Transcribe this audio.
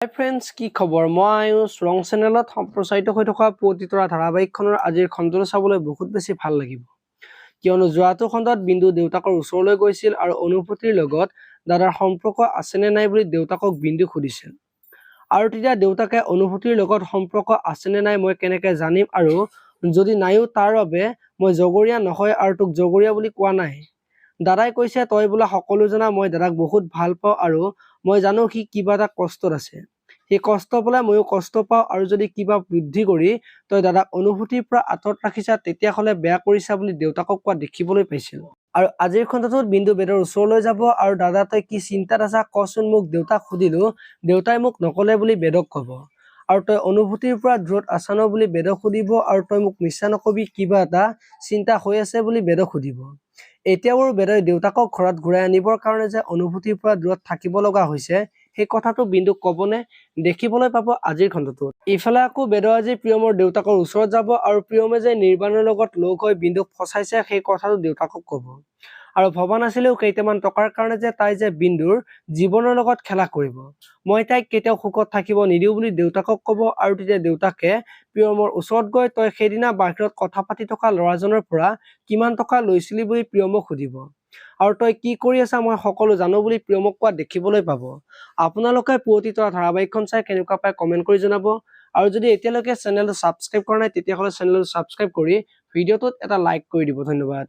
হাই friends, কি খবৰ? মই আয়ুষ ৰং চেনেলত সম্প্ৰচাৰিত হৈ থকা পুৱতিতৰা ধাৰাবাহিকখনৰ আজিৰ খণ্ডটো চাবলৈ বহুত বেছি ভাল লাগিব। কিয়নো যোৱাটো খণ্ডত বিন্দু দেউতাকৰ ওচৰলৈ গৈছিল আৰু অনুভূতিৰ লগত দাদাৰ সম্পৰ্ক আছেনে নাই বুলি দেউতাকক বিন্দু সুধিছিল। আৰু তেতিয়া দেউতাকে অনুভূতিৰ লগত সম্পৰ্ক আছেনে নাই মই কেনেকৈ জানিম, আৰু যদি নাইও তাৰ বাবে মই জগৰীয়া নহয় আৰু তোক জগৰীয়া বুলি কোৱা নাই। দাদাই কৈছে, তই বোলা সকলো জনা মই দাদাক বহুত ভাল পাওঁ আৰু মই জানো সি কিবা এটা কষ্টত আছে। সেই কষ্ট পালে ময়ো কষ্ট পাওঁ, আৰু যদি কিবা বুদ্ধি কৰি তই দাদাক অনুভূতিৰ পৰা আঁতৰত ৰাখিছা তেতিয়াহ'লে বেয়া কৰিছা বুলি দেউতাকক কোৱা দেখিবলৈ পাইছিল। আৰু আজিৰ খণ্ডটোত বিন্দু বেদৰ ওচৰলৈ যাব আৰু দাদা তই কি চিন্তাত আছা কচোন মোক। দেউতাক সুধিলো, দেউতাই মোক নকলে বুলি বেদক কব। আৰু তই অনুভূতিৰ পৰা দূৰত আছা ন বুলি বেদক সুধিব, আৰু তই মোক মিছা নকবি কিবা এটা চিন্তা হৈ আছে বুলি বেদক সুধিব। এতিয়া বাৰু বেদই দেউতাকক ঘৰত ঘূৰাই আনিবৰ কাৰণে যে অনুভূতিৰ পৰা দূৰত থাকিব লগা হৈছে সেই কথাটো বিন্দুক কবনে দেখিবলৈ পাব আজিৰ খণ্ডটোত। ইফালে আকৌ বেদ আজি প্ৰিয়মৰ দেউতাকৰ ওচৰত যাব আৰু প্ৰিয়মে যে নিৰ্বাণৰ লগত লগ হৈ বিন্দুক ফচাইছে সেই কথাটো দেউতাকক কব। আৰু ভবা নাছিলেও কেইটামান টকাৰ কাৰণে যে তাই যে বিন্দুৰ জীৱনৰ লগত খেলা কৰিব। মই তাইক কেতিয়াও সুখত থাকিব নিদিওঁ বুলি দেউতাকক কব। আৰু তেতিয়া দেউতাকে প্ৰিয়মৰ ওচৰত গৈ তই সেইদিনা বাহিৰত কথা পাতি থকা ল'ৰাজনৰ পৰা কিমান টকা লৈছিলি বুলি প্ৰিয়মক সুধিব। আৰু তই কি কৰি আছা মই সকলো জানো বুলি প্ৰিয়মক কোৱা দেখিবলৈ পাব। আপোনালোকে পুৱতিতৰা ধাৰাবাহিকখন চাই কেনেকুৱা পায় কমেণ্ট কৰি জনাব। আৰু যদি এতিয়ালৈকে চেনেলটো ছাবস্ক্ৰাইব কৰা নাই তেতিয়াহ'লে চেনেলটো ছাবস্ক্ৰাইব কৰি ভিডিঅ'টোত এটা লাইক কৰি দিব। ধন্যবাদ।